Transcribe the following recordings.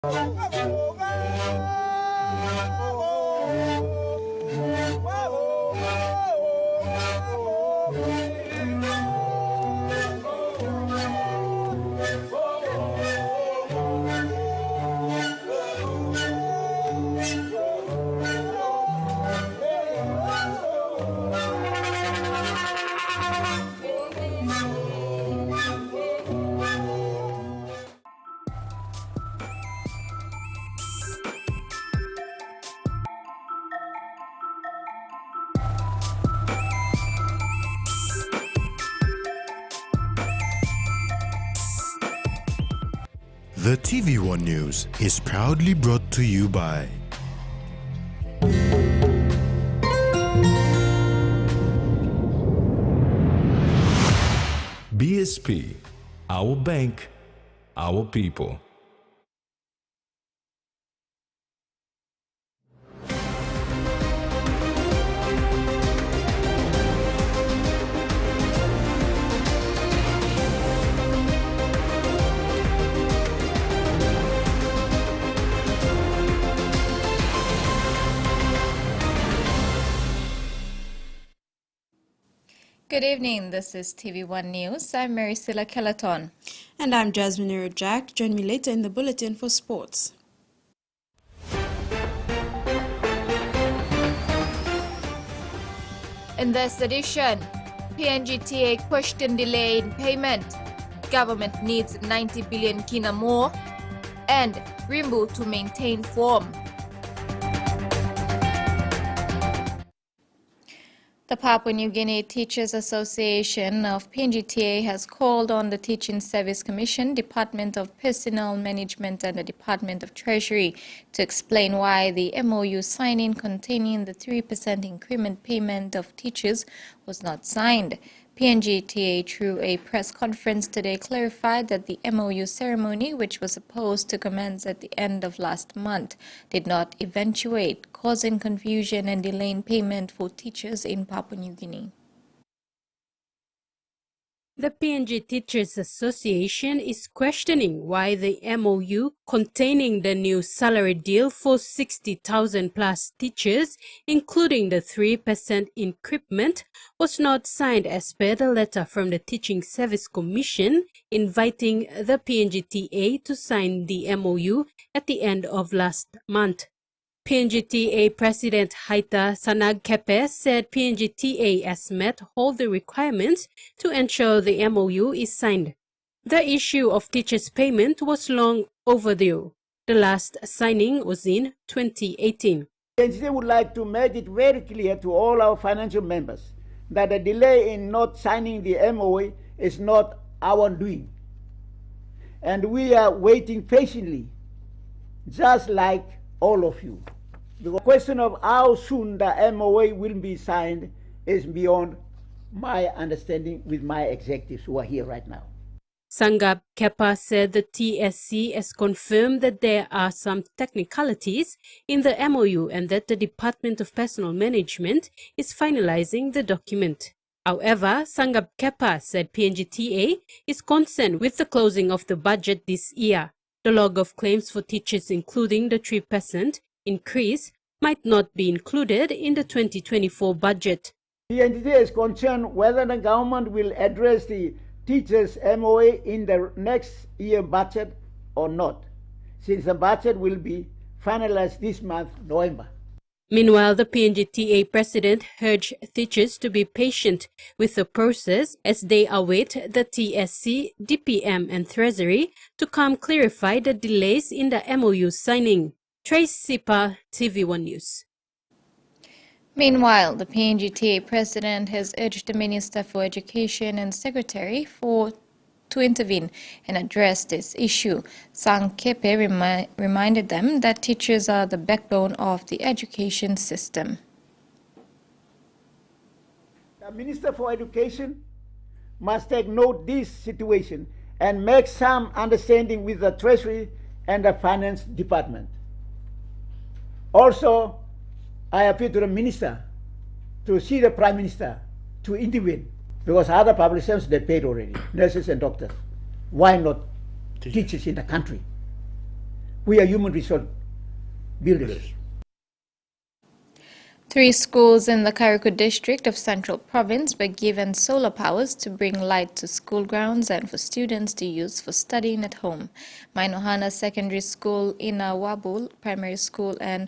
The TVWAN News is proudly brought to you by BSP, our bank, our people. Good evening, this is TV1 News. I'm Maricela Kelaton. And I'm Jasmine Jack. Join me later in the bulletin for sports. In this edition, PNG question delay in payment. Government needs 90 billion kina more. And Rimbu to maintain form. The Papua New Guinea Teachers Association of PNGTA has called on the Teaching Service Commission, Department of Personnel Management and the Department of Treasury to explain why the MOU signing containing the 3% increment payment of teachers was not signed. PNGTA, through a press conference today, clarified that the MOU ceremony, which was supposed to commence at the end of last month, did not eventuate, causing confusion and delaying payment for teachers in Papua New Guinea. The PNG Teachers Association is questioning why the MOU containing the new salary deal for 60,000 plus teachers, including the 3% increment, was not signed as per the letter from the Teaching Service Commission inviting the PNGTA to sign the MOU at the end of last month. PNGTA President Haita Sanag-Kepe said PNGTA has met all the requirements to ensure the MOU is signed. The issue of teachers' payment was long overdue. The last signing was in 2018. PNGTA would like to make it very clear to all our financial members that the delay in not signing the MOU is not our doing. And we are waiting patiently, just like all of you. The question of how soon the MOA will be signed is beyond my understanding with my executives who are here right now. Sanag-Kepe said the TSC has confirmed that there are some technicalities in the MOU and that the Department of Personnel Management is finalizing the document. However, Sanag-Kepe said PNGTA is concerned with the closing of the budget this year. The log of claims for teachers, including the 3% increase, might not be included in the 2024 budget. PNGTA is concerned whether the government will address the teachers' MOA in the next year budget or not, since the budget will be finalized this month, November. Meanwhile, the PNGTA president urged teachers to be patient with the process as they await the TSC, DPM and Treasury to come clarify the delays in the MOU signing. Trace Sipa, TV1 News. Meanwhile, the PNGTA president has urged the Minister for Education and Secretary to intervene and address this issue. Sanag-Kepe reminded them that teachers are the backbone of the education system. The Minister for Education must take note of this situation and make some understanding with the Treasury and the Finance Department. Also, I appeal to the Minister to see the Prime Minister to intervene, because other public servants, they paid already, nurses and doctors. Why not teachers in the country? We are human resource builders. 3 schools in the Kariku district of Central Province were given solar powers to bring light to school grounds and for students to use for studying at home. Mainohana Secondary School, Inawabul Primary School and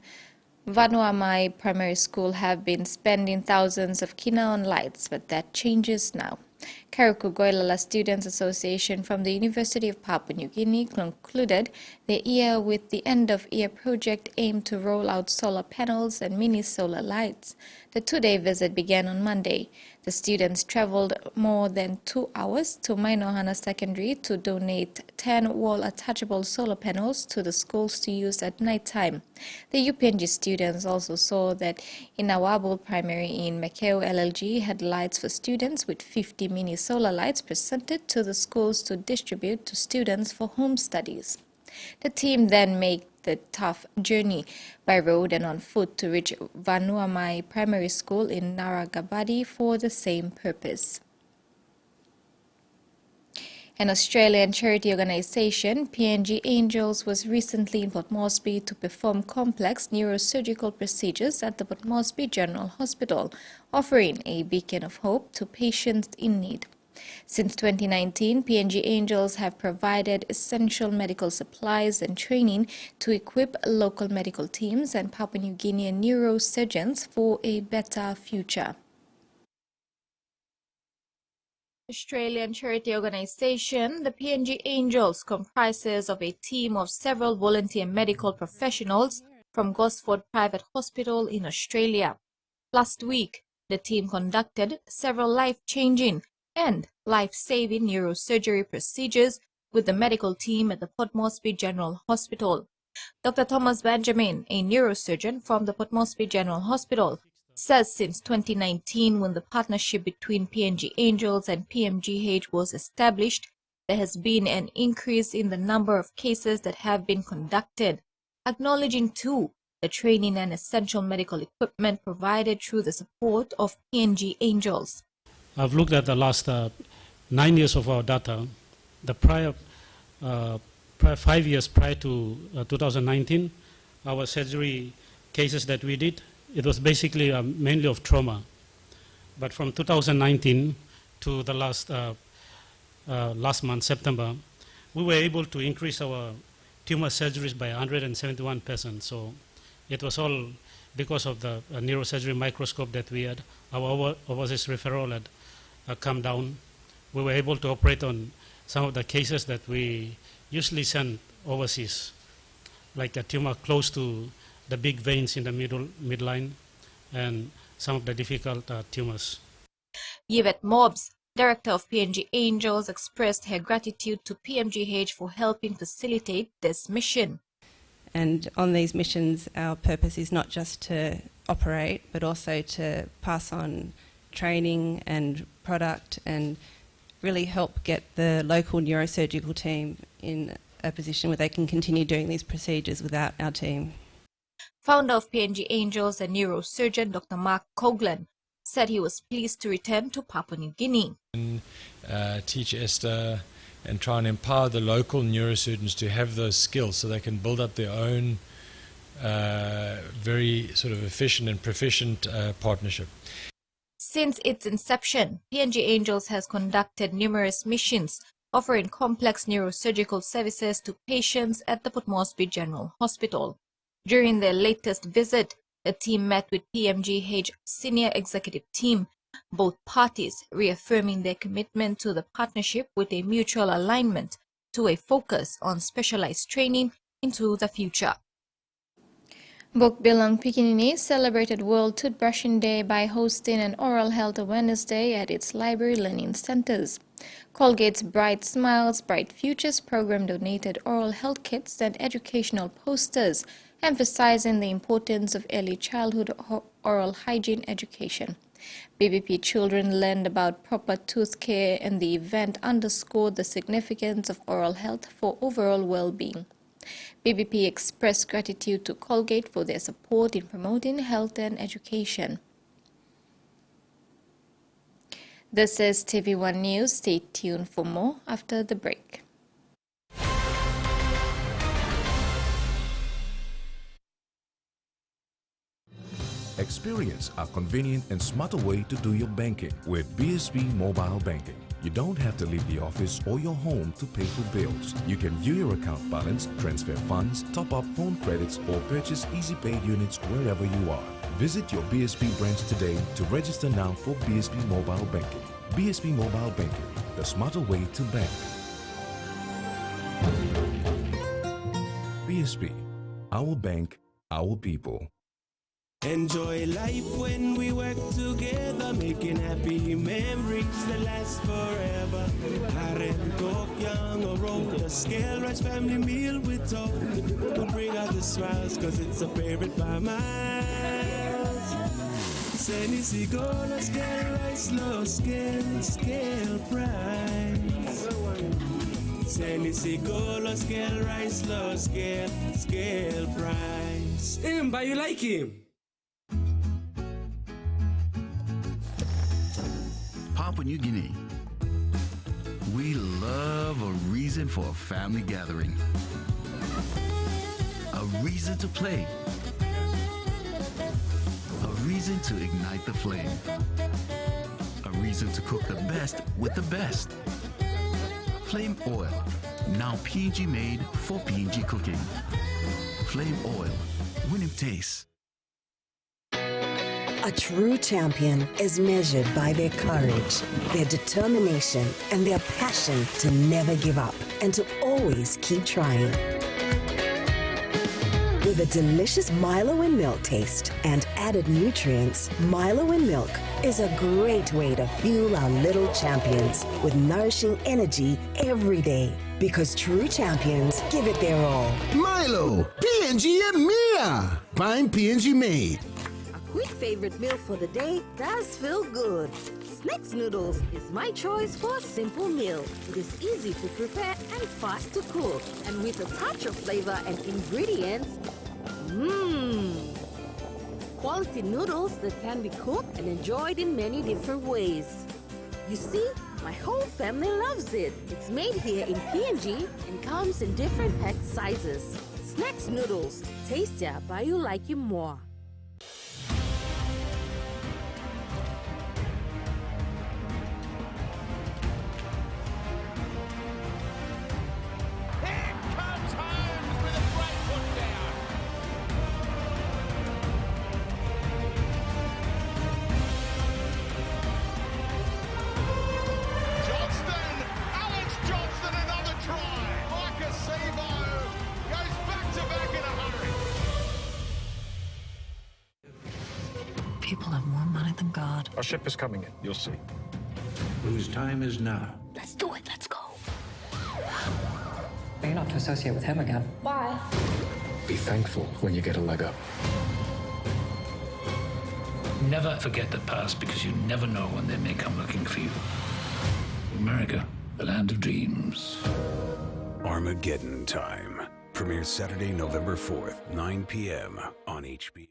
Vanuamai Primary School have been spending thousands of kina on lights, but that changes now. Kariku Goilala Students Association from the University of Papua New Guinea concluded the year with the end-of-year project aimed to roll out solar panels and mini solar lights. The 2-day visit began on Monday. The students traveled more than 2 hours to Mainohana Secondary to donate 10 wall-attachable solar panels to the schools to use at night time. The UPNG students also saw that Inawabul Primary in Makeo LLG had lights for students with 50 mini solar lights presented to the schools to distribute to students for home studies. The team then made the tough journey by road and on foot to reach Vanuamai Primary School in Naragabadi for the same purpose. An Australian charity organization, PNG Angels, was recently in Port Moresby to perform complex neurosurgical procedures at the Port Moresby General Hospital, offering a beacon of hope to patients in need. Since 2019, PNG Angels have provided essential medical supplies and training to equip local medical teams and Papua New Guinean neurosurgeons for a better future. Australian charity organization, the PNG Angels, comprises of a team of several volunteer medical professionals from Gosford Private Hospital in Australia. Last week, the team conducted several life-changing and life-saving neurosurgery procedures with the medical team at the Port Moresby General Hospital. Dr. Thomas Benjamin, a neurosurgeon from the Port Moresby General Hospital, says since 2019, when the partnership between PNG Angels and PMGH was established, there has been an increase in the number of cases that have been conducted, acknowledging too the training and essential medical equipment provided through the support of PNG Angels. I've looked at the last 9 years of our data. The prior 5 years prior to 2019, our surgery cases that we did, it was basically mainly of trauma. But from 2019 to the last month, September, we were able to increase our tumor surgeries by 171%. So it was all because of the neurosurgery microscope that we had. Our overseas referral had come down. We were able to operate on some of the cases that we usually send overseas, like a tumor close to the big veins in the midline and some of the difficult tumors. Yvette Mobbs, director of PNG Angels, expressed her gratitude to PMGH for helping facilitate this mission. And on these missions, our purpose is not just to operate, but also to pass on training and product and really help get the local neurosurgical team in a position where they can continue doing these procedures without our team. Founder of PNG Angels and neurosurgeon Dr. Mark Coughlin said he was pleased to return to Papua New Guinea. Teach Esther and try and empower the local neurosurgeons to have those skills so they can build up their own very sort of efficient and proficient partnership. Since its inception, PNG Angels has conducted numerous missions offering complex neurosurgical services to patients at the Port Moresby General Hospital. During their latest visit, the team met with PMGH senior executive team, both parties reaffirming their commitment to the partnership with a mutual alignment to a focus on specialized training into the future. Bukbilang Pikinini celebrated World Toothbrushing Day by hosting an Oral Health Awareness Day at its library learning centers. Colgate's Bright Smiles, Bright Futures program donated oral health kits and educational posters, emphasizing the importance of early childhood oral hygiene education. BBP children learned about proper tooth care, and the event underscored the significance of oral health for overall well-being. BBP expressed gratitude to Colgate for their support in promoting health and education. This is TV1 News. Stay tuned for more after the break. Experience a convenient and smarter way to do your banking with BSP Mobile Banking. You don't have to leave the office or your home to pay for bills. You can view your account balance, transfer funds, top up phone credits, or purchase easy paid units wherever you are. Visit your BSP branch today to register now for BSP Mobile Banking. BSP Mobile Banking, the smarter way to bank. BSP, our bank, our people. Enjoy life when we work together, making happy memories that last forever. Harem talk, young or old, a scale rice family meal with talk. We'll bring out the smiles, cause it's a favorite by miles. Senisi gola scale rice, low scale price. Senisi gola scale rice, low scale price. But you like him? Papua New Guinea. We love a reason for a family gathering. A reason to play. A reason to ignite the flame. A reason to cook the best with the best. Flame oil, now PNG made for PNG cooking. Flame oil, winning taste. A true champion is measured by their courage, their determination, and their passion to never give up and to always keep trying. With a delicious Milo and milk taste and added nutrients, Milo and milk is a great way to fuel our little champions with nourishing energy every day. Because true champions give it their all. Milo, PNG and Mia. Prime PNG made. Quick favorite meal for the day does feel good. Snacks noodles is my choice for a simple meal. It is easy to prepare and fast to cook. And with a touch of flavor and ingredients, quality noodles that can be cooked and enjoyed in many different ways. You see, my whole family loves it. It's made here in PNG and comes in different pack sizes. Snacks noodles, tastier by you like you more. People have more money than God. Our ship is coming in. You'll see. Whose time is now. Let's do it. Let's go. But you're not to associate with him again. Bye. Be thankful when you get a leg up. Never forget the past, because you never know when they may come looking for you. America, the land of dreams. Armageddon Time. Premieres Saturday, November 4th, 9 p.m. on HBO.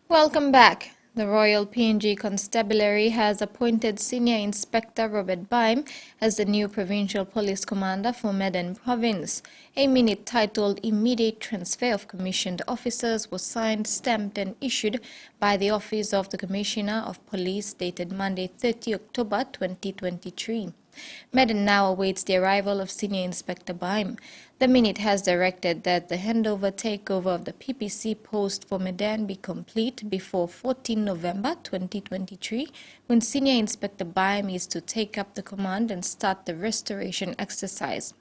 Welcome back. The Royal PNG Constabulary has appointed Senior Inspector Robert Baim as the new Provincial Police Commander for Medan Province. A minute titled Immediate Transfer of Commissioned Officers was signed, stamped and issued by the Office of the Commissioner of Police dated Monday 30 October 2023. Medan now awaits the arrival of Senior Inspector Baim. The minute has directed that the takeover of the PPC post for Medan be complete before 14 November 2023, when Senior Inspector Baim is to take up the command and start the restoration exercise.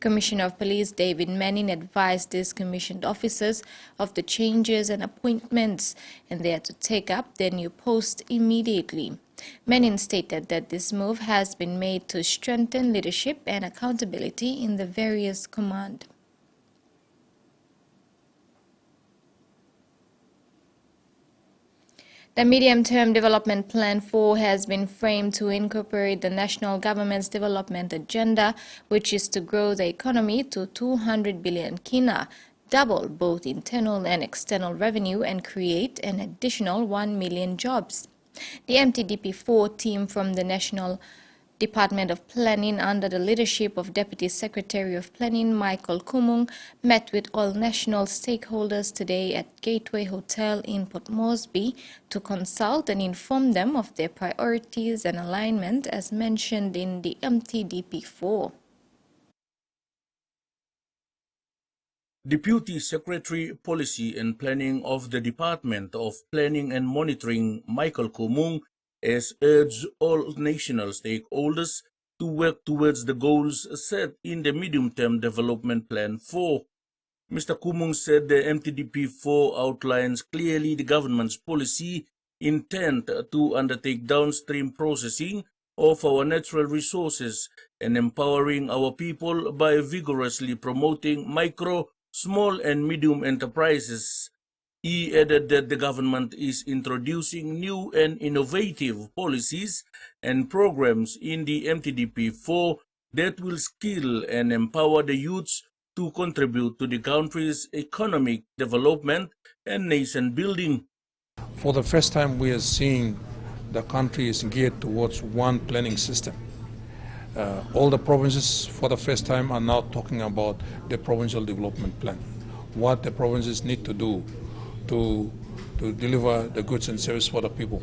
Commissioner of Police David Manning advised these commissioned officers of the changes and appointments, and they are to take up their new post immediately. Manning stated that this move has been made to strengthen leadership and accountability in the various command. The Medium-Term Development Plan 4 has been framed to incorporate the national government's development agenda, which is to grow the economy to 200 billion kina, double both internal and external revenue, and create an additional 1 million jobs. The MTDP4 team from the National Department of Planning, under the leadership of Deputy Secretary of Planning Michael Kumung, met with all national stakeholders today at Gateway Hotel in Port Moresby to consult and inform them of their priorities and alignment as mentioned in the MTDP4. Deputy Secretary Policy and Planning of the Department of Planning and Monitoring, Michael Kumung, has urged all national stakeholders to work towards the goals set in the Medium-Term Development Plan 4. Mr. Kumung said the MTDP4 outlines clearly the government's policy intent to undertake downstream processing of our natural resources and empowering our people by vigorously promoting micro, small and medium enterprises. He added that the government is introducing new and innovative policies and programs in the MTDP4 that will skill and empower the youths to contribute to the country's economic development and nation building. For the first time, we are seeing the country is geared towards one planning system. All the provinces for the first time are now talking about the provincial development plan, what the provinces need to do to deliver the goods and services for the people.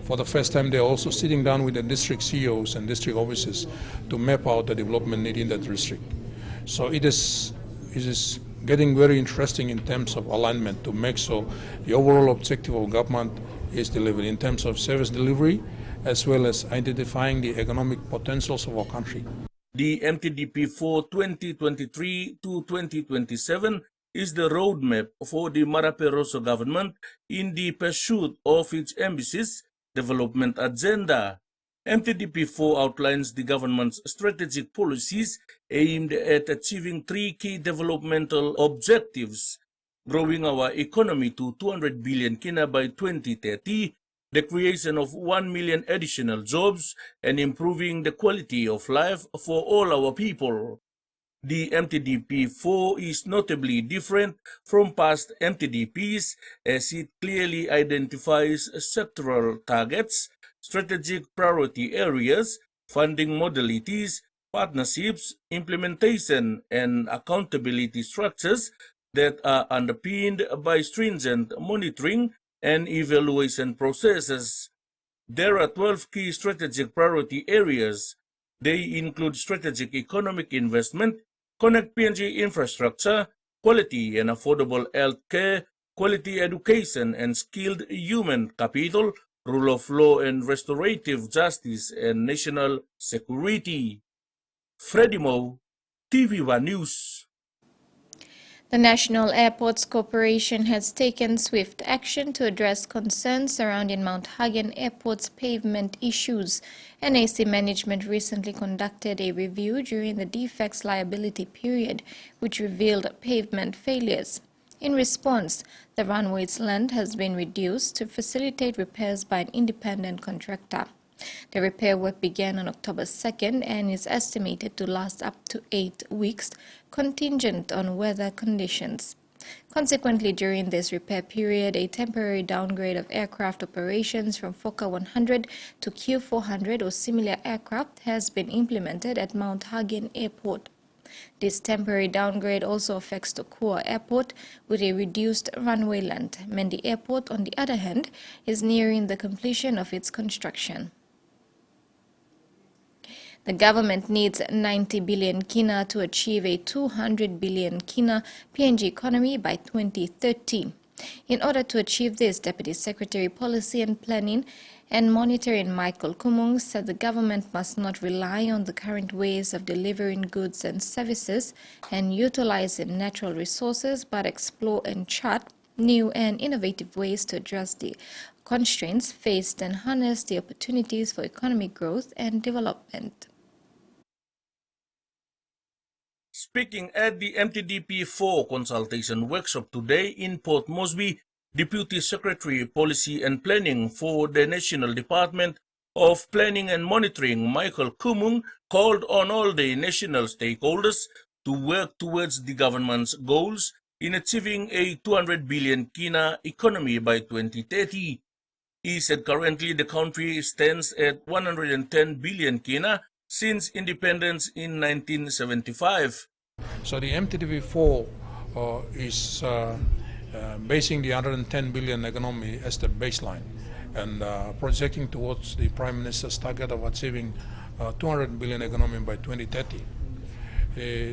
For the first time, they're also sitting down with the district CEOs and district officers to map out the development need in that district. So it is getting very interesting in terms of alignment to make sure the overall objective of government is delivered in terms of service delivery, as well as identifying the economic potentials of our country. The MTDP for 2023 to 2027 is the roadmap for the Marape Rosso government in the pursuit of its ambitious development agenda. MTDP4 outlines the government's strategic policies aimed at achieving three key developmental objectives: growing our economy to 200 billion kina by 2030, the creation of 1 million additional jobs, and improving the quality of life for all our people. The MTDP4 is notably different from past MTDPs as it clearly identifies sectoral targets, strategic priority areas, funding modalities, partnerships, implementation, and accountability structures that are underpinned by stringent monitoring and evaluation processes. There are 12 key strategic priority areas. They include strategic economic investment, connect PNG infrastructure, quality and affordable health care, quality education and skilled human capital, rule of law and restorative justice, and national security. Freddie Mo, TVWAN News. The National Airports Corporation has taken swift action to address concerns surrounding Mount Hagen Airport's pavement issues. NAC management recently conducted a review during the defects liability period, which revealed pavement failures. In response, the runway's length has been reduced to facilitate repairs by an independent contractor. The repair work began on October 2nd and is estimated to last up to 8 weeks, contingent on weather conditions. Consequently, during this repair period, a temporary downgrade of aircraft operations from Fokker 100 to Q400 or similar aircraft has been implemented at Mount Hagen Airport. This temporary downgrade also affects the Kua Airport with a reduced runway length. Mendi Airport, on the other hand, is nearing the completion of its construction. The government needs 90 billion kina to achieve a 200 billion kina PNG economy by 2030. In order to achieve this, Deputy Secretary Policy and Planning and Monitoring Michael Kumung said the government must not rely on the current ways of delivering goods and services and utilizing natural resources, but explore and chart new and innovative ways to address the constraints faced and harness the opportunities for economic growth and development. Speaking at the MTDP4 consultation workshop today in Port Moresby, Deputy Secretary Policy and Planning for the National Department of Planning and Monitoring, Michael Kumung, called on all the national stakeholders to work towards the government's goals in achieving a 200 billion kina economy by 2030. He said currently the country stands at 110 billion kina since independence in 1975. So the MTTV4 is basing the 110 billion economy as the baseline and projecting towards the Prime Minister's target of achieving 200 billion economy by 2030.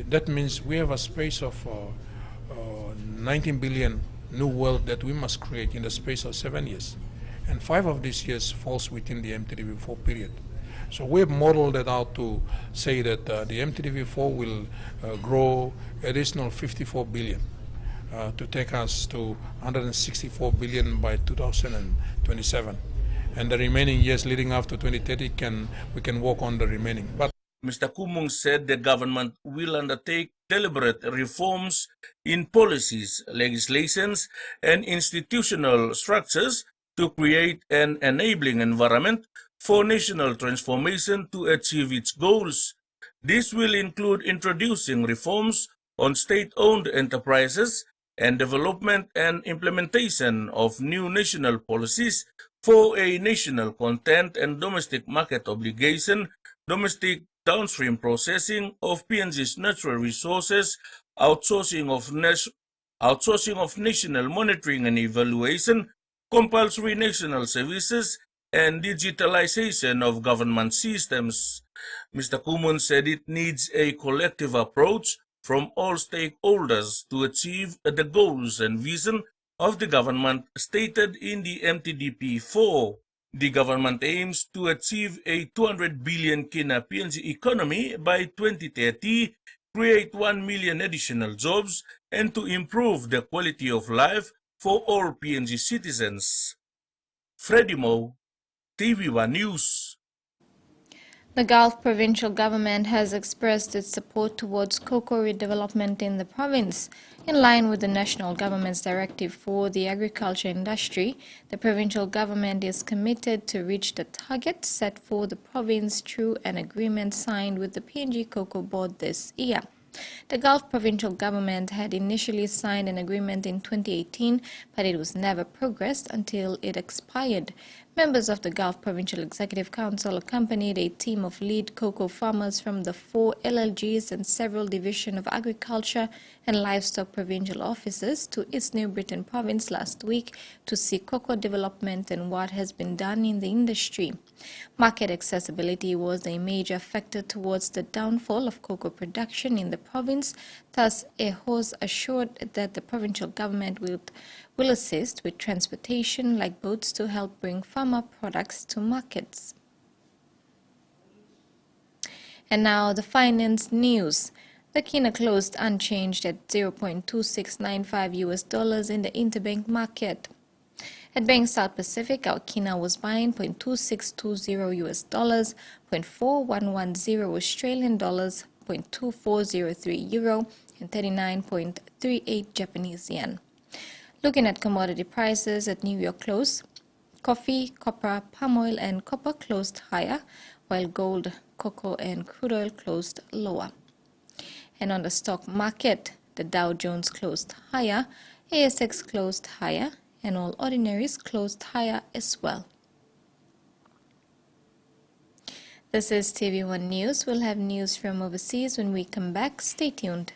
That means we have a space of 19 billion new wealth that we must create in the space of 7 years. And 5 of these years falls within the MTTV4 period. So we have modeled that out to say that the MTTV4 will grow additional 54 billion to take us to 164 billion by 2027. And the remaining years leading up to 2030, we can work on the remaining. But Mr. Kumung said the government will undertake deliberate reforms in policies, legislations, and institutional structures to create an enabling environment for national transformation to achieve its goals. This will include introducing reforms on state-owned enterprises and development and implementation of new national policies for a national content and domestic market obligation, domestic downstream processing of PNG's natural resources, outsourcing of national monitoring and evaluation, compulsory national services, and digitalization of government systems. Mr. Kumon said it needs a collective approach from all stakeholders to achieve the goals and vision of the government stated in the MTDP4. The government aims to achieve a 200 billion kina PNG economy by 2030, create 1 million additional jobs, and to improve the quality of life for all PNG citizens. Freddie Mo, TVWAN News. The Gulf provincial government has expressed its support towards cocoa redevelopment in the province. In line with the national government's directive for the agriculture industry, the provincial government is committed to reach the target set for the province through an agreement signed with the PNG Cocoa Board this year. The Gulf provincial government had initially signed an agreement in 2018, but it was never progressed until it expired. Members of the Gulf Provincial Executive Council accompanied a team of lead cocoa farmers from the 4 LLGs and several divisions of agriculture and livestock provincial offices to East New Britain province last week to see cocoa development and what has been done in the industry. Market accessibility was a major factor towards the downfall of cocoa production in the province. Thus, EHOS assured that the provincial government will assist with transportation like boats to help bring farmer products to markets. And now the finance news. The kina closed unchanged at $0.2695 in the interbank market. At Bank South Pacific, our kina was buying $0.2620, $0.4110 Australian dollars, $0.2403 euro, and 39.38 Japanese yen. Looking at commodity prices at New York close, coffee, copper, palm oil, and copper closed higher, while gold, cocoa, and crude oil closed lower. And on the stock market, the Dow Jones closed higher, ASX closed higher, and all ordinaries closed higher as well. This is TV1 News. We'll have news from overseas when we come back. Stay tuned.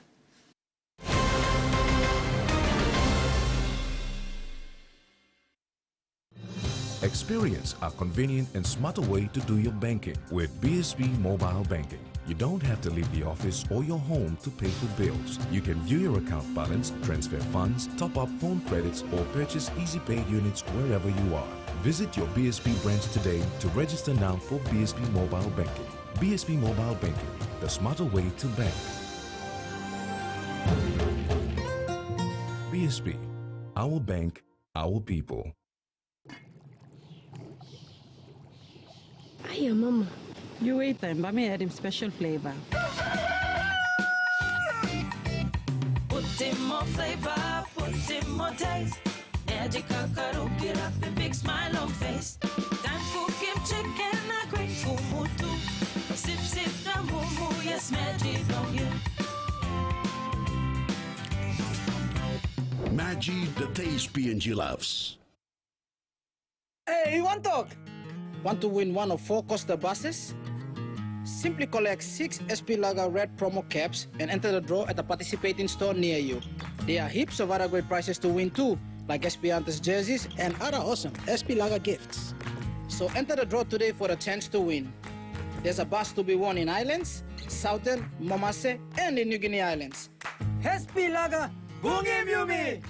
Experience a convenient and smarter way to do your banking with BSB Mobile Banking. You don't have to leave the office or your home to pay for bills. You can view your account balance, transfer funds, top up phone credits, or purchase Easy Pay units wherever you are. Visit your BSB branch today to register now for BSB Mobile Banking. BSB Mobile Banking, the smarter way to bank. BSB, our bank, our people. Hiya, Mama. You wait time, but me add him special flavor. Put in more flavor, put in more taste. Add your kakaru, get up and big smile on face. Time for kim chicken, a great kumu too. Sip, sip, the moo, yes, magic on you. Maggi, the taste PNG loves. Hey, you want talk? Want to win one of 4 Costa buses? Simply collect 6 SP Lager Red promo caps and enter the draw at a participating store near you. There are heaps of other great prizes to win too, like SP Hunters jerseys and other awesome SP Lager gifts. So enter the draw today for a chance to win. There's a bus to be won in Islands, Southern, Momase, and the New Guinea Islands. SP Lager, Bungi Mumi!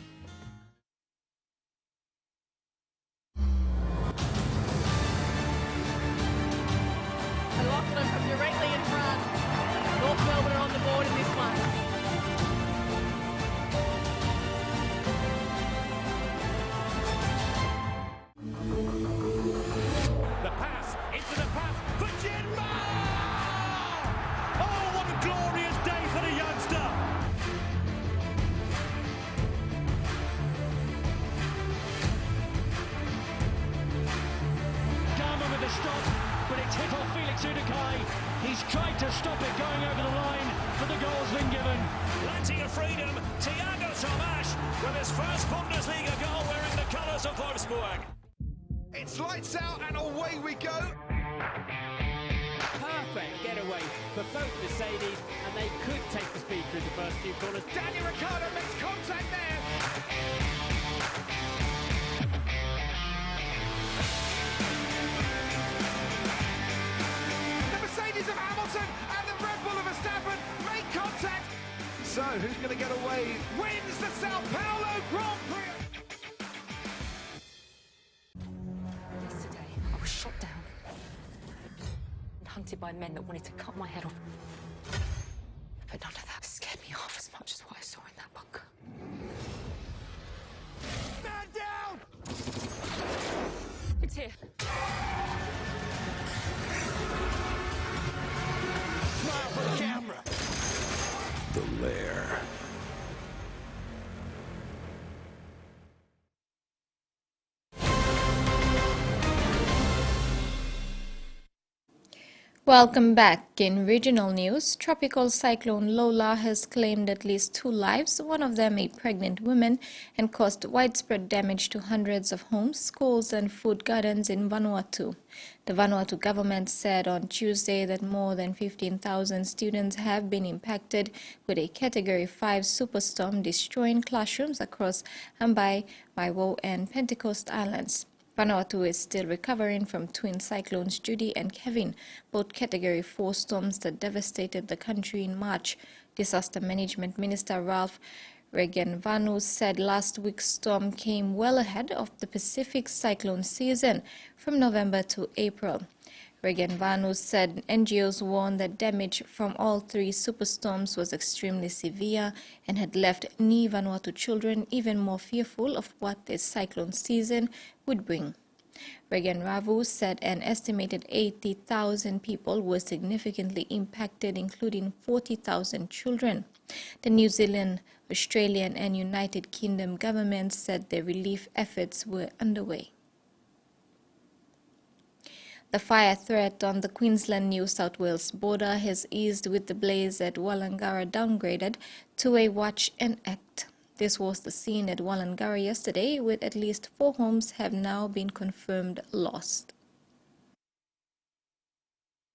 And Lachlan from directly in front. North Melbourne are on the board in this one. The pass into the pass for Jinma! Oh, what a glorious day for the youngster! Garma with the stop, but it's hit off Felix Udukai. He's tried to stop it going over the line, but the goal's been given. Plenty of freedom. Thiago Tomash with his first Bundesliga goal wearing the colours of Wolfsburg. It's lights out and away we go. Perfect getaway for both Mercedes, and they could take the speed through the first few corners. Daniel Ricciardo makes contact there. The Mercedes of Hamilton and the Red Bull of Verstappen make contact. So who's going to get away? Wins the Sao Paulo Grand Prix. Yesterday, I was shot down and hunted by men that wanted to cut my head off. But none of that scared me half as much as what I saw in that bunker. Man down! It's here. Smile for the camera. The Lair. Welcome back. In regional news, tropical cyclone Lola has claimed at least 2 lives, one of them a pregnant woman, and caused widespread damage to hundreds of homes, schools and food gardens in Vanuatu. The Vanuatu government said on Tuesday that more than 15,000 students have been impacted, with a Category 5 superstorm destroying classrooms across Hambai, Maiwo and Pentecost Islands. Vanuatu is still recovering from twin cyclones Judy and Kevin, both Category 4 storms that devastated the country in March. Disaster Management Minister Ralph Regenvanu said last week's storm came well ahead of the Pacific cyclone season from November to April. Regenvanu said NGOs warned that damage from all 3 superstorms was extremely severe and had left Ni Vanuatu children even more fearful of what this cyclone season would bring. Regenvanu said an estimated 80,000 people were significantly impacted, including 40,000 children. The New Zealand, Australian and United Kingdom governments said their relief efforts were underway. The fire threat on the Queensland-New South Wales border has eased with the blaze at Wollongara downgraded to a watch and act. This was the scene at Wollongara yesterday, with at least 4 homes have now been confirmed lost.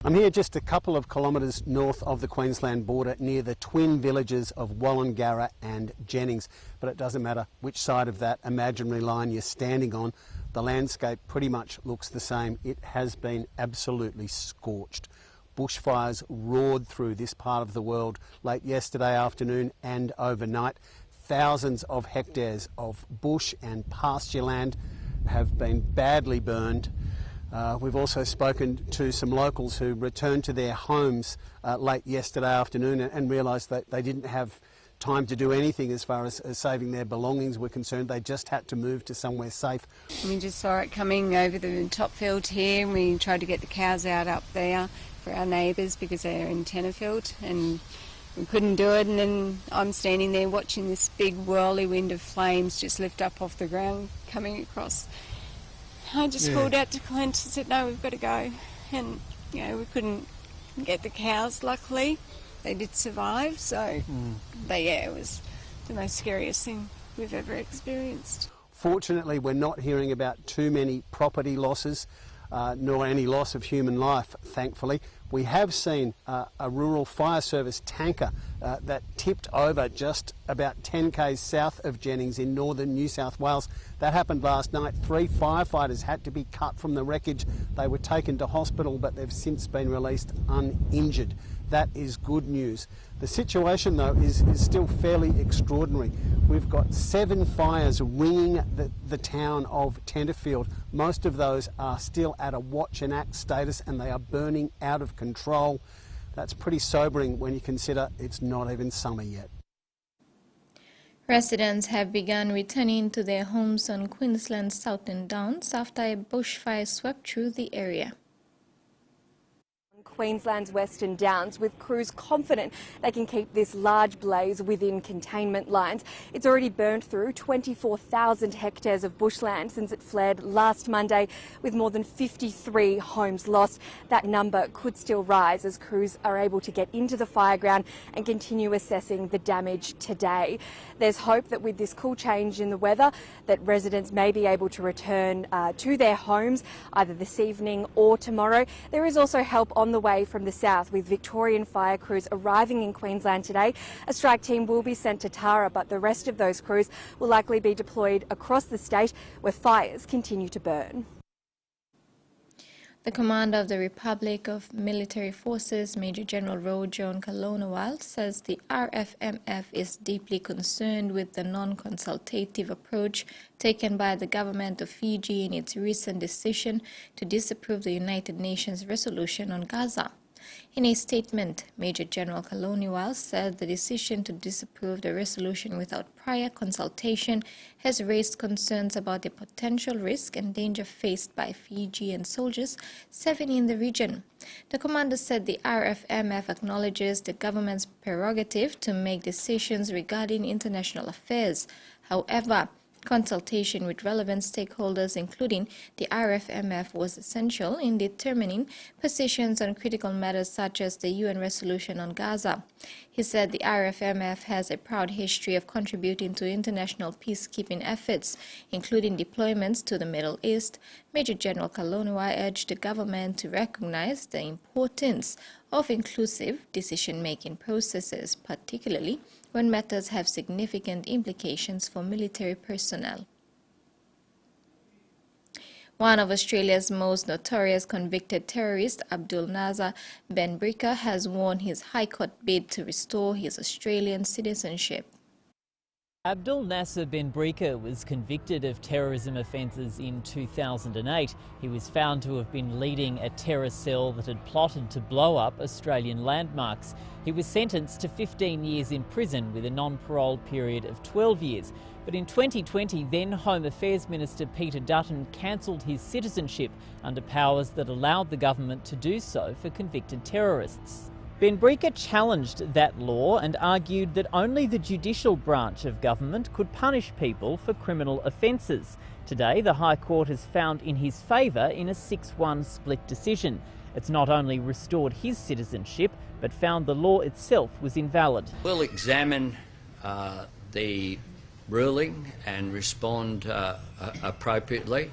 I'm here just a couple of kilometres north of the Queensland border near the twin villages of Wollongara and Jennings, but it doesn't matter which side of that imaginary line you're standing on, the landscape pretty much looks the same. It has been absolutely scorched. Bushfires roared through this part of the world late yesterday afternoon and overnight. Thousands of hectares of bush and pasture land have been badly burned. We've also spoken to some locals who returned to their homes late yesterday afternoon and realised that they didn't have time to do anything as far as saving their belongings were concerned. They just had to move to somewhere safe. We just saw it coming over the top field here, and we tried to get the cows out up there for our neighbours because they're in Tenterfield, and we couldn't do it. And then I'm standing there watching this big whirlwind of flames just lift up off the ground coming across. I just called out to Clint and said, no, we've got to go. And, you know, we couldn't get the cows, luckily. They did survive, so but yeah, it was the most scariest thing we've ever experienced. Fortunately, we're not hearing about too many property losses, nor any loss of human life, thankfully. We have seen a rural fire service tanker that tipped over just about 10 k's south of Jennings in northern New South Wales. That happened last night. 3 firefighters had to be cut from the wreckage. They were taken to hospital, but they've since been released uninjured. That is good news. The situation, though, is still fairly extraordinary. We've got 7 fires ringing the town of Tenterfield. Most of those are still at a watch and act status, and they are burning out of control. That's pretty sobering when you consider it's not even summer yet. Residents have begun returning to their homes on Queensland's Southern Downs after a bushfire swept through the area. Queensland's Western Downs, with crews confident they can keep this large blaze within containment lines. It's already burned through 24,000 hectares of bushland since it flared last Monday, with more than 53 homes lost. That number could still rise as crews are able to get into the fireground and continue assessing the damage today. There's hope that with this cool change in the weather that residents may be able to return to their homes either this evening or tomorrow. There is also help on the way from the south, with Victorian fire crews arriving in Queensland today. A strike team will be sent to Tara, but the rest of those crews will likely be deployed across the state where fires continue to burn. The commander of the Republic of Military Forces, Major General Rojon Kalonawal, says the RFMF is deeply concerned with the non-consultative approach taken by the government of Fiji in its recent decision to disapprove the United Nations resolution on Gaza. In a statement, Major General Kalonawal said the decision to disapprove the resolution without prior consultation has raised concerns about the potential risk and danger faced by Fijian soldiers serving in the region. The commander said the RFMF acknowledges the government's prerogative to make decisions regarding international affairs. However, consultation with relevant stakeholders, including the RFMF, was essential in determining positions on critical matters such as the UN resolution on Gaza. He said the RFMF has a proud history of contributing to international peacekeeping efforts, including deployments to the Middle East. Major General Kalonawal urged the government to recognize the importance of inclusive decision-making processes, particularly when matters have significant implications for military personnel. One of Australia's most notorious convicted terrorists, Abdul Nasser Ben Brika, has won his High Court bid to restore his Australian citizenship. Abdul Nasser Ben Brika was convicted of terrorism offences in 2008. He was found to have been leading a terror cell that had plotted to blow up Australian landmarks. He was sentenced to 15 years in prison with a non-parole period of 12 years. But in 2020, then Home Affairs Minister Peter Dutton cancelled his citizenship under powers that allowed the government to do so for convicted terrorists. Ben Brika challenged that law and argued that only the judicial branch of government could punish people for criminal offences. Today, the High Court has found in his favour in a 6-1 split decision. It's not only restored his citizenship, but found the law itself was invalid. We'll examine the ruling and respond appropriately.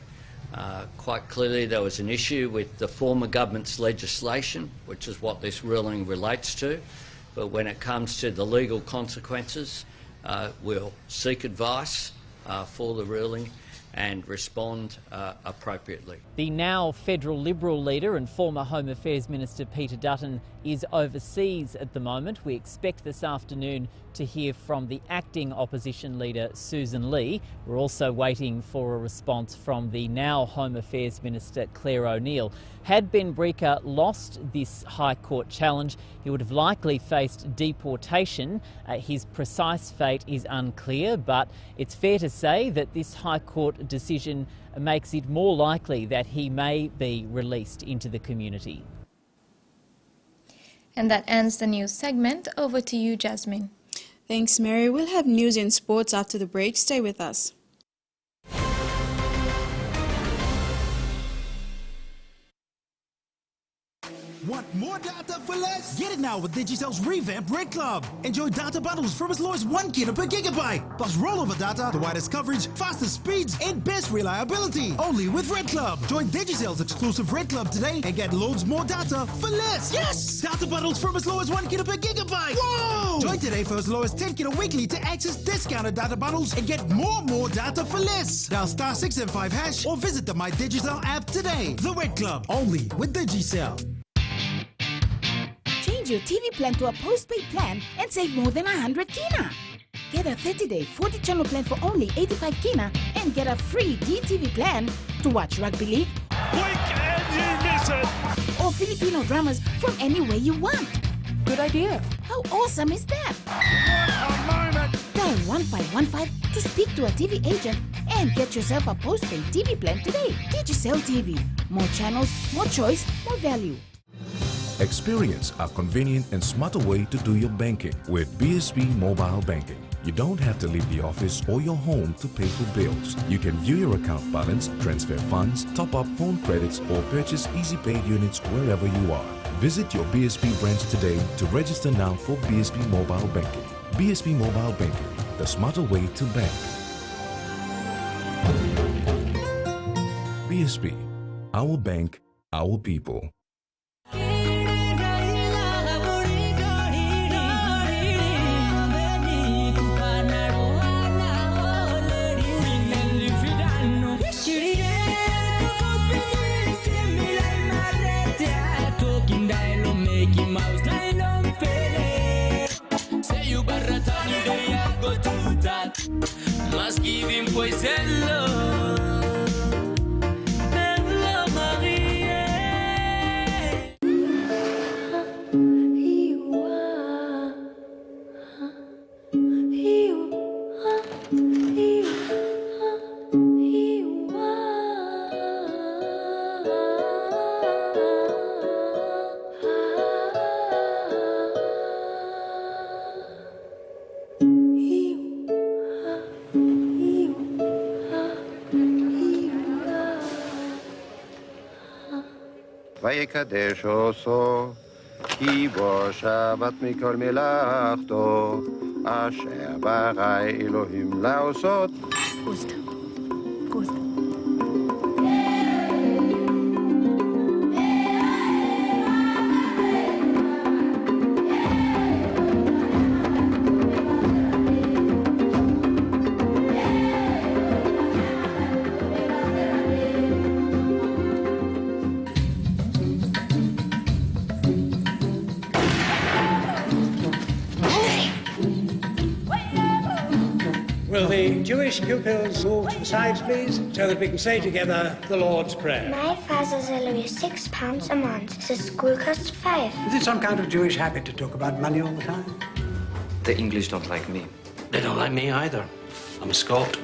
Quite clearly there was an issue with the former government's legislation, which is what this ruling relates to. But when it comes to the legal consequences, we'll seek advice for the ruling and respond appropriately. The now federal Liberal leader and former Home Affairs Minister Peter Dutton is overseas at the moment. We expect this afternoon to hear from the acting opposition leader Susan Lee. We're also waiting for a response from the now Home Affairs Minister Claire O'Neill. Had Ben Brika lost this High Court challenge, he would have likely faced deportation. His precise fate is unclear, but it's fair to say that this High Court decision makes it more likely that he may be released into the community. And that ends the news segment. Over to you, Jasmine. Thanks, Mary. We'll have news and sports after the break. Stay with us. Want more data for less? Get it now with Digicel's revamped Red Club. Enjoy data bundles from as low as 1 kilo per gigabyte. Plus rollover data, the widest coverage, fastest speeds, and best reliability. Only with Red Club. Join Digicel's exclusive Red Club today and get loads more data for less. Yes! Data bundles from as low as 1 kilo per gigabyte. Whoa! Join today for as low as 10 kilo weekly to access discounted data bundles and get more data for less. Dial *675# or visit the My Digicel app today. The Red Club. Only with Digicel. Change your TV plan to a postpaid plan and save more than 100 kina. Get a 30-day 40-channel plan for only 85 kina and get a free DTV plan to watch Rugby League, Blink and you miss it! or Filipino dramas from anywhere you want. Good idea. How awesome is that? What a moment! Dial 1515 to speak to a TV agent and get yourself a postpaid TV plan today. Digicel TV. More channels, more choice, more value. Experience a convenient and smarter way to do your banking with BSB Mobile Banking. You don't have to leave the office or your home to pay for bills. You can view your account balance, transfer funds, top up phone credits, or purchase easy pay units wherever you are. Visit your BSB branch today to register now for BSB Mobile Banking. BSB Mobile Banking, the smarter way to bank. BSB, our bank, our people. Must give him poison love. ויקדש עושו, כי בו שבת מכל מלאכתו, אשר ברא אלוהים לעשות. Will the Jewish pupils move to the sides, please, so that we can say together the Lord's Prayer? My father's salary is £6 a month. The school costs £5. Is it some kind of Jewish habit to talk about money all the time? The English don't like me. They don't like me either. I'm a Scot.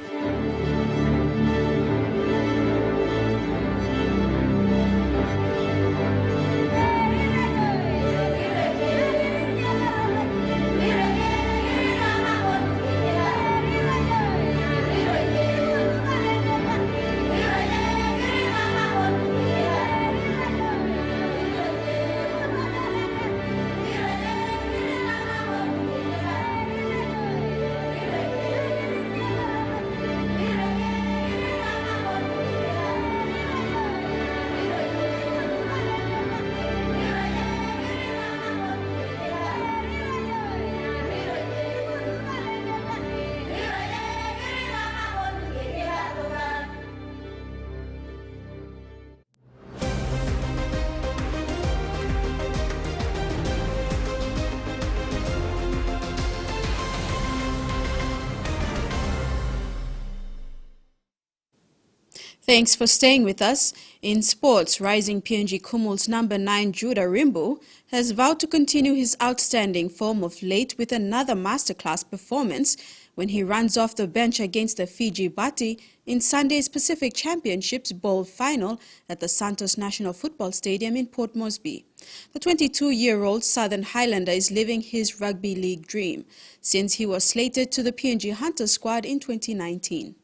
Thanks for staying with us. In sports, rising PNG Kumul's number 9 Judah Rimbu has vowed to continue his outstanding form of late with another masterclass performance when he runs off the bench against the Fiji Bati in Sunday's Pacific Championships Bowl final at the Santos National Football Stadium in Port Moresby. The 22-year-old Southern Highlander is living his rugby league dream since he was slated to the PNG Hunter squad in 2019.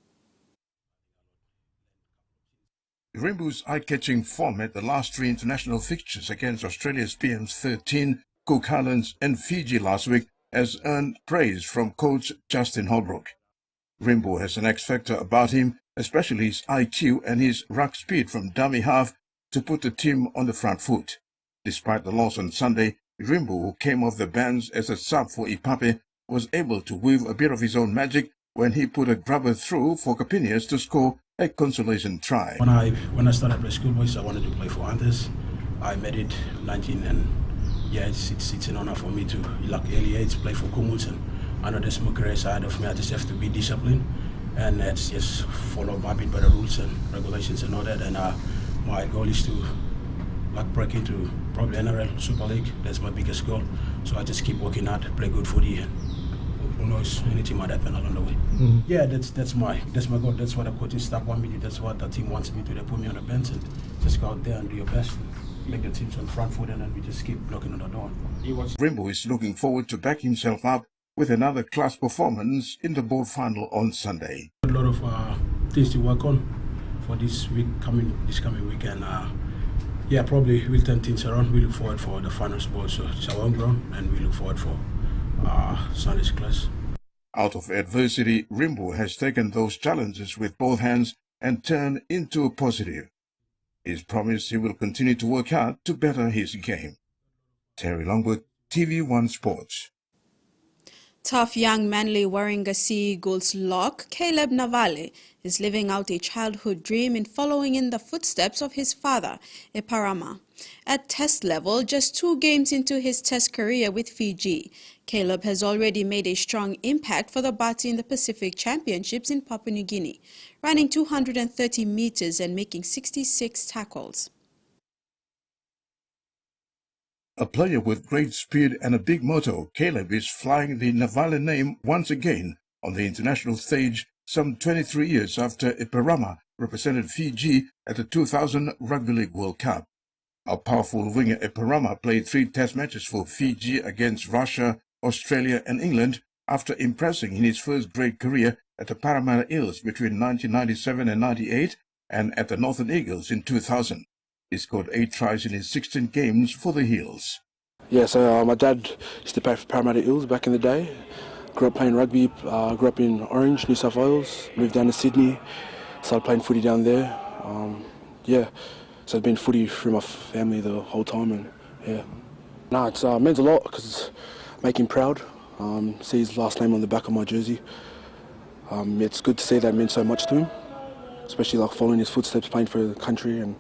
Rimbu's eye-catching form at the last three international fixtures against Australia's PM13, Cook Islands and Fiji last week has earned praise from coach Justin Holbrook. Rimbu has an X-factor about him, especially his IQ and his ruck speed from dummy half to put the team on the front foot. Despite the loss on Sunday, Rimbu, who came off the bench as a sub for Ipape, was able to weave a bit of his own magic when he put a grubber through for Capinias to score a consolation try. When I started playing schoolboys, I wanted to play for Anthers. I made it 19, and yeah, it's an honor for me to, like early age, play for Kumuls. And I know there's more career side of me. I just have to be disciplined and just follow a bit by the rules and regulations and all that. And my goal is to break into probably NRL Super League. That's my biggest goal. So I just keep working hard, play good footy, and who knows, anything might happen along the way. Yeah, that's my goal. That's what the coaching staff want me to do. That's what the team wants me to do. They put me on the bench and just go out there and do your best. Make the teams on front foot, and then we just keep knocking on the door. Rimbu is looking forward to back himself up with another class performance in the bowl final on Sunday. A lot of things to work on for this coming week, and yeah, probably we'll turn things around. We look forward for the finals ball, so it's our own ground, and we look forward for Sunday's class. Out of adversity, Rimbu has taken those challenges with both hands and turned into a positive. He's promised he will continue to work hard to better his game. Terry Longwood, TV1 Sports. Tough young Manly Warringah Sea Eagles lock Caleb Navale is living out a childhood dream in following in the footsteps of his father, Eparama. At test level, just 2 games into his test career with Fiji, Caleb has already made a strong impact for the Bati in the Pacific Championships in Papua New Guinea, running 230 meters and making 66 tackles. A player with great speed and a big motor, Caleb is flying the Navale name once again on the international stage some 23 years after Eparama represented Fiji at the 2000 Rugby League World Cup. Our powerful winger Eparama played 3 test matches for Fiji against Russia, Australia and England after impressing in his first great career at the Parramatta Eels between 1997 and 98 and at the Northern Eagles in 2000. He scored 8 tries in his 16 games for the Eels. Yeah, so my dad used to play for Parramatta Eels back in the day. Grew up playing rugby, grew up in Orange, New South Wales, moved down to Sydney, started playing footy down there. Yeah, so it's been footy through my family the whole time, and yeah. No, it means a lot because make him proud. See his last name on the back of my jersey. It's good to see that meant so much to him, especially like following his footsteps, playing for the country, and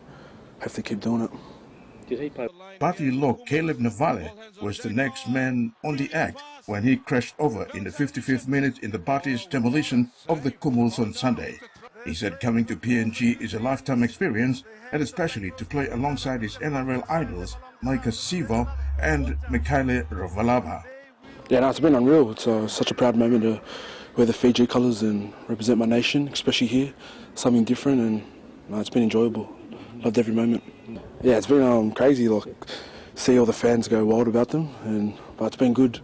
have to keep doing it. Party lock Caleb Navale was the next man on the act when he crashed over in the 55th minute in the Bati's demolition of the Kumuls on Sunday. He said coming to PNG is a lifetime experience, and especially to play alongside his NRL idols Micah Sivo and Mikaele Ravalava. Yeah, no, it's been unreal. It's such a proud moment to wear the Fiji colours and represent my nation, especially here. Something different, and it's been enjoyable. Loved every moment. Yeah, it's been crazy. Like, see all the fans go wild about them, but it's been good.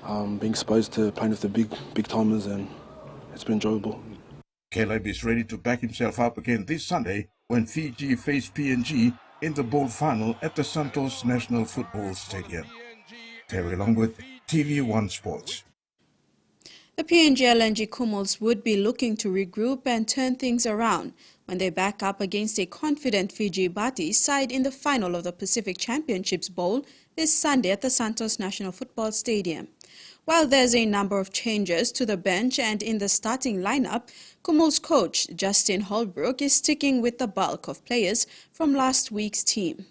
Being exposed to playing with the big timers, and it's been enjoyable. Caleb is ready to back himself up again this Sunday when Fiji face PNG in the bowl final at the Santos National Football Stadium. Terry Longwood, TV1 Sports. The PNG LNG Kumuls would be looking to regroup and turn things around when they back up against a confident Fiji Bati side in the final of the Pacific Championships Bowl this Sunday at the Santos National Football Stadium. While there's a number of changes to the bench and in the starting lineup, Kumuls coach Justin Holbrook is sticking with the bulk of players from last week's team.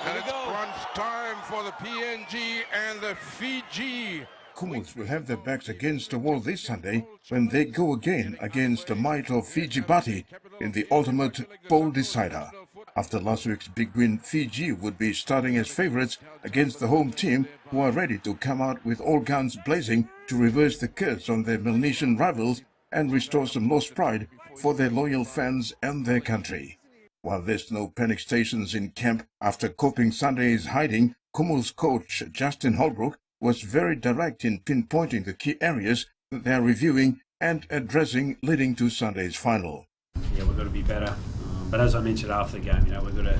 And it's crunch time for the PNG and the Fiji. Kumuls will have their backs against the wall this Sunday when they go again against the might of Fiji Bati in the ultimate bowl decider. After last week's big win, Fiji would be starting as favourites against the home team, who are ready to come out with all guns blazing to reverse the curse on their Melanesian rivals and restore some lost pride for their loyal fans and their country. While there's no panic stations in camp after coping Sunday's hiding, Kumuls coach Justin Holbrook was very direct in pinpointing the key areas that they are reviewing and a dressing leading to Sunday's final. Yeah, we've got to be better. But as I mentioned after the game, we've got to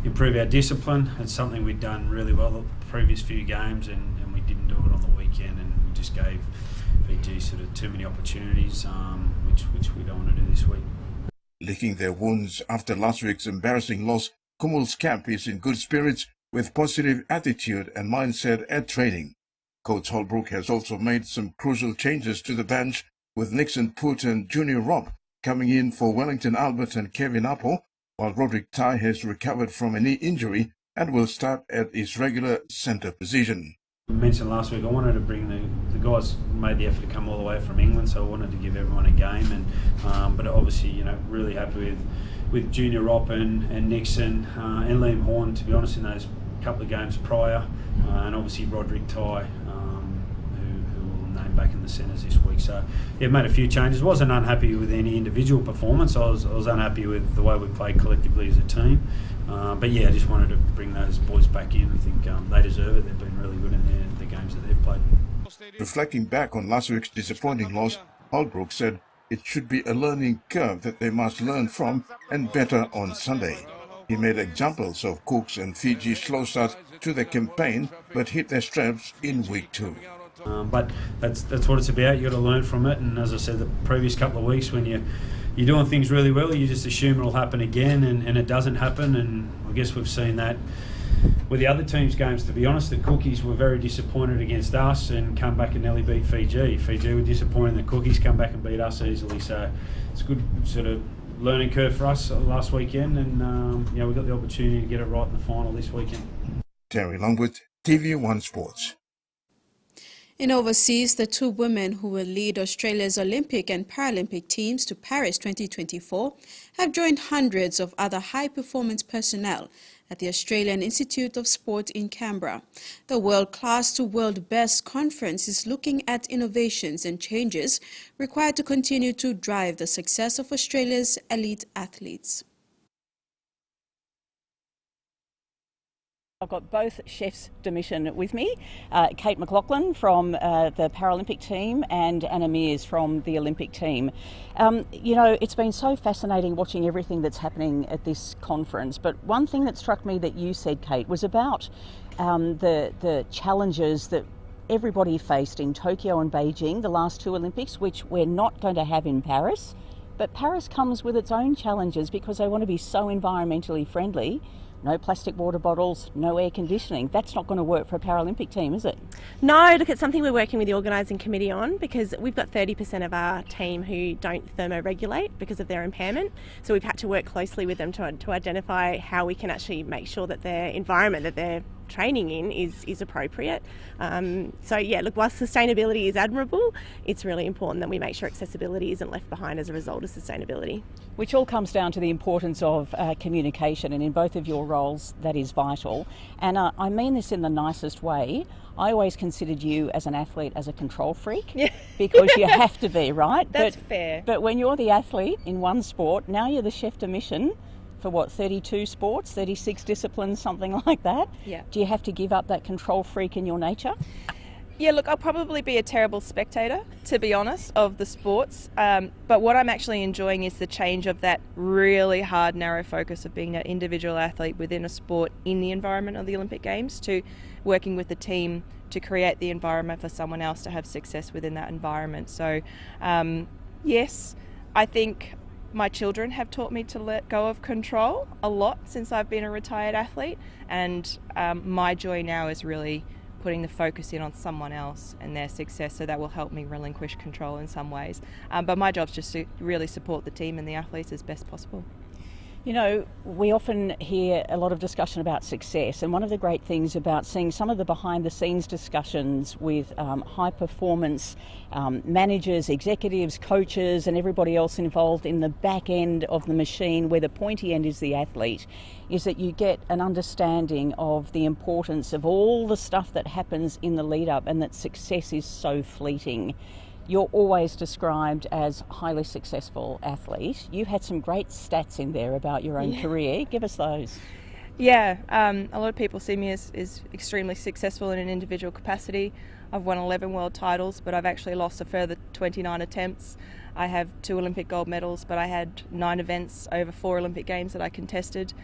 improve our discipline. It's something we'd done really well the previous few games, and we didn't do it on the weekend, and we just gave PG sort of too many opportunities, which we don't want to do this week. Licking their wounds after last week's embarrassing loss, Kumul's camp is in good spirits with positive attitude and mindset at training. Coach Holbrook has also made some crucial changes to the bench, with Nixon Put and Junior Rob coming in for Wellington Albert and Kevin Apple, while Roderick Tai has recovered from a knee injury and will start at his regular centre position. I mentioned last week I wanted to bring the guys made the effort to come all the way from England, so I wanted to give everyone a game, and but obviously really happy with Junior Rob and Nixon and Liam Horn, to be honest, in those couple of games prior, and obviously Roderick Tai, who will name back in the centres this week. So yeah, made a few changes. Wasn't unhappy with any individual performance. I was unhappy with the way we played collectively as a team. But yeah, I just wanted to bring those boys back in. I think they deserve it. They've been really good in the games that they've played. Reflecting back on last week's disappointing loss, Holbrook said it should be a learning curve that they must learn from and better on Sunday. He made examples of Cook's and Fiji's slow start to the campaign, but hit their straps in week 2. But that's what it's about. You've got to learn from it. And as I said, the previous couple of weeks, when you're doing things really well, you just assume it'll happen again, and it doesn't happen. And I guess we've seen that with the other teams' games. To be honest, the Cookies were very disappointed against us and come back and nearly beat Fiji. Fiji were disappointed. The Cookies come back and beat us easily. So it's a good sort of learning curve for us last weekend, and we got the opportunity to get it right in the final this weekend. Terry Longwood, TVWAN Sports. In overseas, the 2 women who will lead Australia's Olympic and Paralympic teams to Paris 2024 have joined hundreds of other high-performance personnel at the Australian Institute of Sport in Canberra. The World Class to World Best conference is looking at innovations and changes required to continue to drive the success of Australia's elite athletes. I've got both chefs de mission with me, Kate McLaughlin from the Paralympic team and Anna Mears from the Olympic team. It's been so fascinating watching everything that's happening at this conference, but one thing that struck me that you said, Kate, was about the challenges that everybody faced in Tokyo and Beijing, the last 2 Olympics, which we're not going to have in Paris. But Paris comes with its own challenges because they want to be so environmentally friendly. No plastic water bottles, no air conditioning. That's not going to work for a Paralympic team, is it? No, look, it's something we're working with the organising committee on, because we've got 30% of our team who don't thermoregulate because of their impairment. So we've had to work closely with them to identify how we can actually make sure that their environment that they're training in is appropriate. So yeah, look, whilst sustainability is admirable, it's really important that we make sure accessibility isn't left behind as a result of sustainability. Which all comes down to the importance of communication, and in both of your roles that is vital. And I mean this in the nicest way. I always considered you as an athlete as a control freak, because you have to be, right? That's fair. But when you're the athlete in one sport, now you're the chef de mission for 32 sports, 36 disciplines, something like that. Yeah. Do you have to give up that control freak in your nature? Yeah, look, I'll probably be a terrible spectator, to be honest, of the sports. But what I'm actually enjoying is the change of that really hard, narrow focus of being an individual athlete within a sport in the environment of the Olympic Games to working with the team to create the environment for someone else to have success within that environment. So, yes, I think my children have taught me to let go of control a lot since I've been a retired athlete, and my joy now is really putting the focus in on someone else and their success, so that will help me relinquish control in some ways. But my job's just to really support the team and the athletes as best possible. You know, we often hear a lot of discussion about success, and one of the great things about seeing some of the behind-the-scenes discussions with high-performance managers, executives, coaches and everybody else involved in the back end of the machine, where the pointy end is the athlete, is that you get an understanding of the importance of all the stuff that happens in the lead-up, and that success is so fleeting. You're always described as a highly successful athlete. You had some great stats in there about your own career. Give us those. Yeah, a lot of people see me as extremely successful in an individual capacity. I've won 11 world titles, but I've actually lost a further 29 attempts. I have 2 Olympic gold medals, but I had 9 events over 4 Olympic Games that I contested.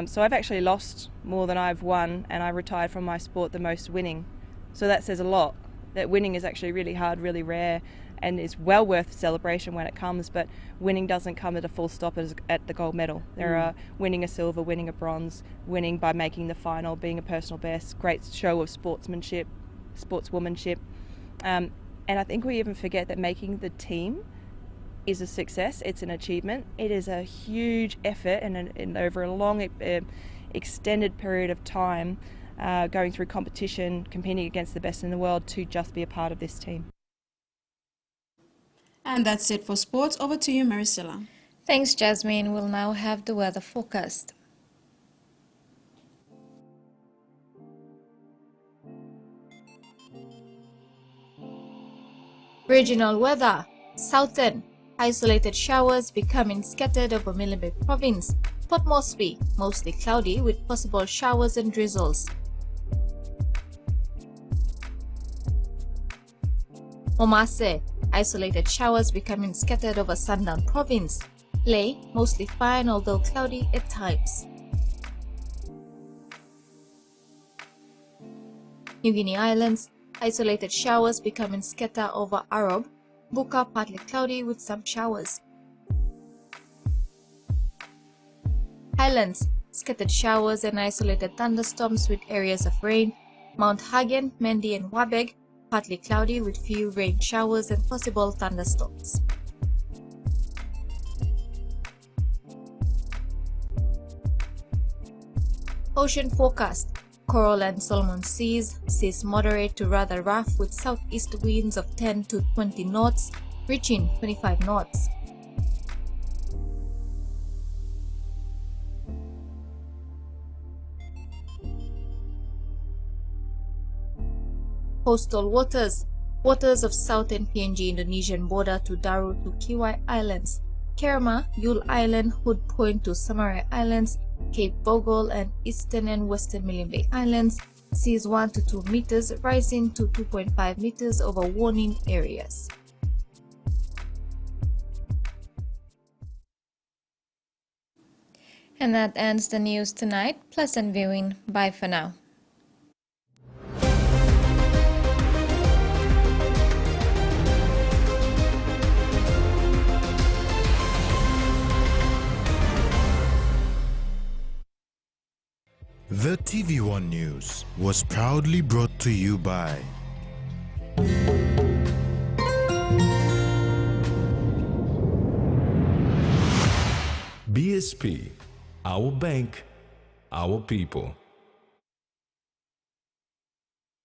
So I've actually lost more than I've won, and I retired from my sport the most winning. So that says a lot, that winning is actually really hard, really rare, and is well worth celebration when it comes, but winning doesn't come at a full stop at the gold medal. There are winning a silver, winning a bronze, winning by making the final, being a personal best, great show of sportsmanship, sportswomanship. And I think we even forget that making the team is a success, it's an achievement. It is a huge effort and over a long extended period of time going through competition, competing against the best in the world to just be a part of this team. And that's it for sports. Over to you, Maricela. Thanks, Jasmine. We'll now have the weather forecast. Regional weather. Southern. Isolated showers becoming scattered over Milibek Province. Port Moresby, mostly cloudy with possible showers and drizzles. Omase. Isolated showers becoming scattered over Sandown Province. Ley, mostly fine although cloudy at times. New Guinea Islands, isolated showers becoming scattered over Arab. Buka, partly cloudy with some showers. Highlands, scattered showers and isolated thunderstorms with areas of rain. Mount Hagen, Mendi and Wabeg, partly cloudy with few rain showers and possible thunderstorms. Ocean forecast. Coral and Solomon Seas, seas moderate to rather rough with southeast winds of 10 to 20 knots, reaching 25 knots. Coastal waters. Waters of southern PNG Indonesian border to Daru to Kiwai Islands. Kerma, Yule Island, Hood Point to Samarai Islands, Cape Bogle and eastern and western Milibek Islands, seas 1 to 2 meters, rising to 2.5 meters over warning areas. And that ends the news tonight. Pleasant viewing. Bye for now. The TVWAN News was proudly brought to you by BSP, our bank, our people.